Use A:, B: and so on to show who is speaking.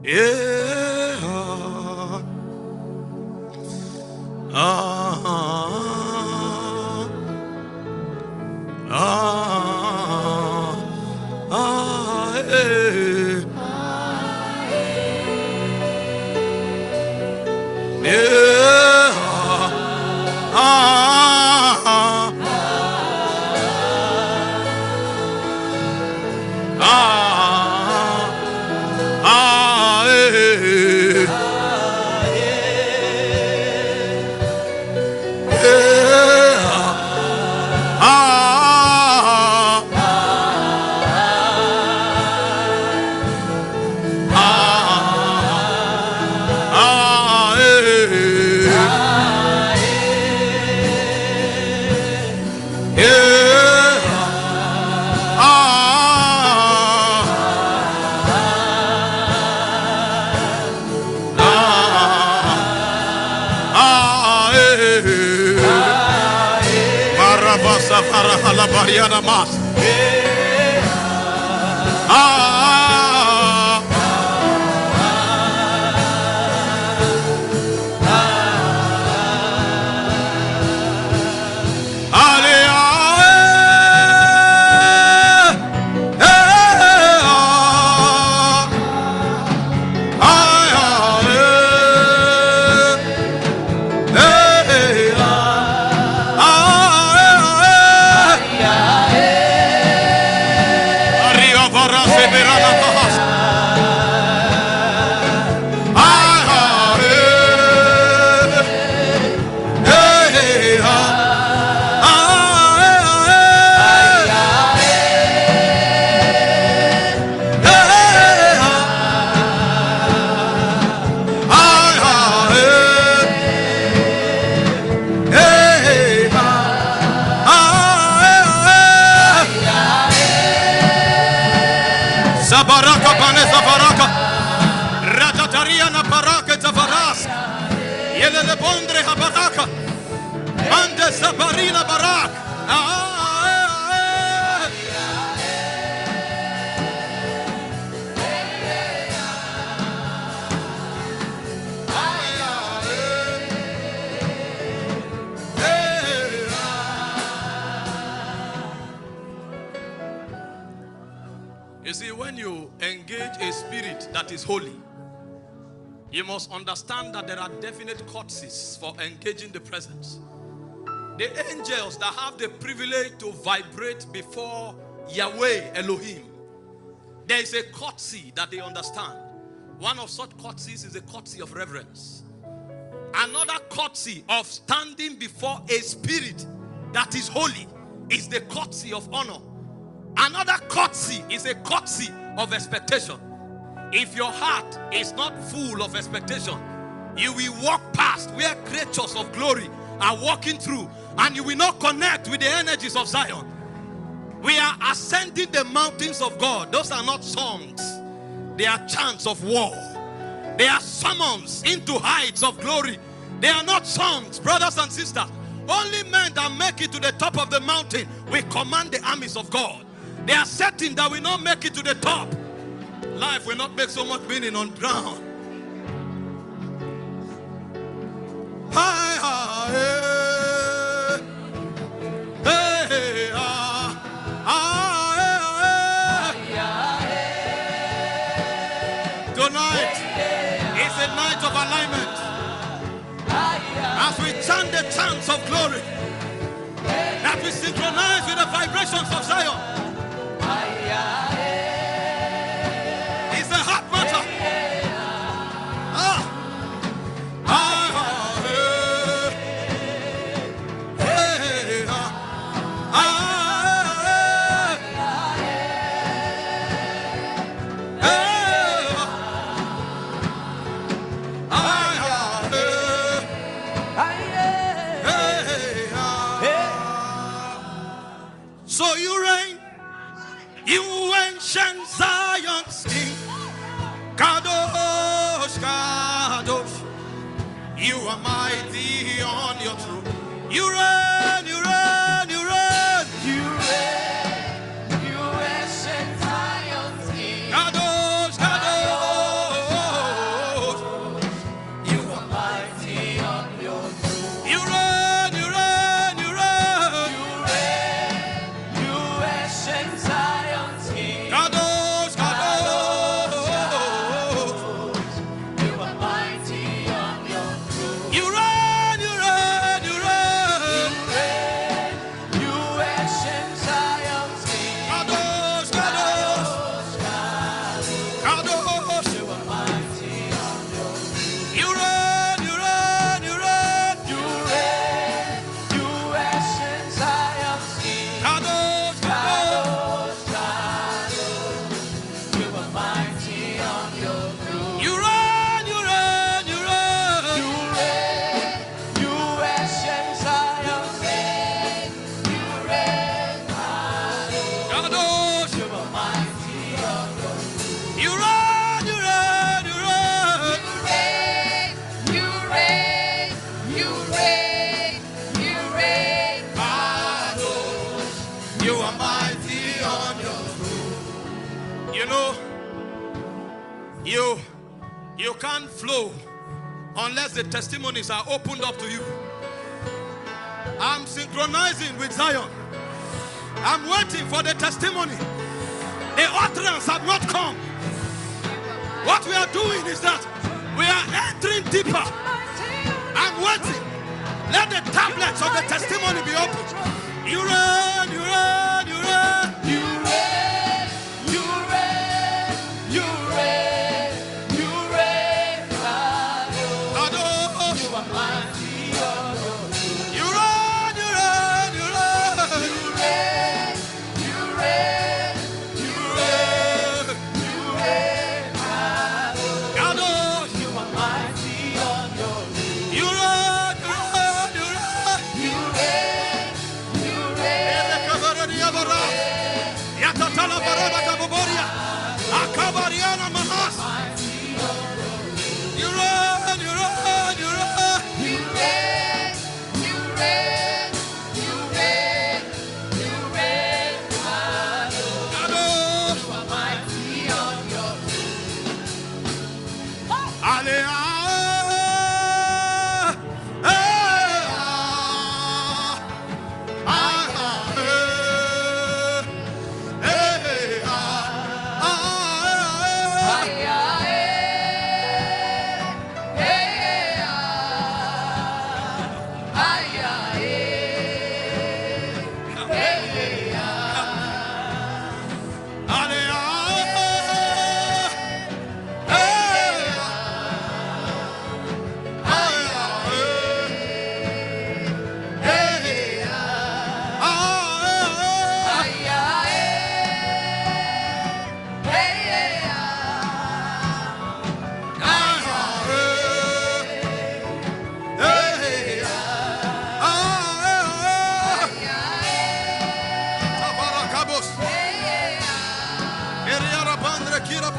A: Yeah.
B: You see, when you engage a spirit that is holy, you must understand that there are definite courtesies for engaging the presence. The angels that have the privilege to vibrate before Yahweh Elohim, there is a courtesy that they understand. One of such courtesies is the courtesy of reverence. Another courtesy of standing before a spirit that is holy is the courtesy of honor. Another courtesy is a courtesy of expectation. If your heart is not full of expectation, you will walk past where creatures of glory are walking through, and you will not connect with the energies of Zion. We are ascending the mountains of God. Those are not songs. They are chants of war. They are summons into heights of glory. They are not songs, brothers and sisters. Only men that make it to the top of the mountain will command the armies of God. They are certain that we not make it to the top. Life will not make so much meaning on ground. Tonight is a night of alignment. As we chant the chants of glory, that we synchronize with the vibrations of Zion. It's a hot matter. So you reign, you reign. You can't flow unless the testimonies are opened up to you. I'm synchronizing with Zion. I'm waiting for the testimony. The utterance have not come. What we are doing is that we are entering deeper. I'm waiting. Let the tablets of the testimony be opened. You reign, you reign, you reign. You reign, you reign, you reign, you reign. Adore. You are mighty. You reign, you reign, you reign. You reign, you reign, you reign, you reign. Adore. You are mighty on your throne. You reign, you reign, you reign. You reign, you reign. Yatatala barada kaboboria. Akabariana manas. You reign, you reign, you reign. You reign, you reign, you reign, you reign. Adore. You are mighty on your throne. Alleluia. Kira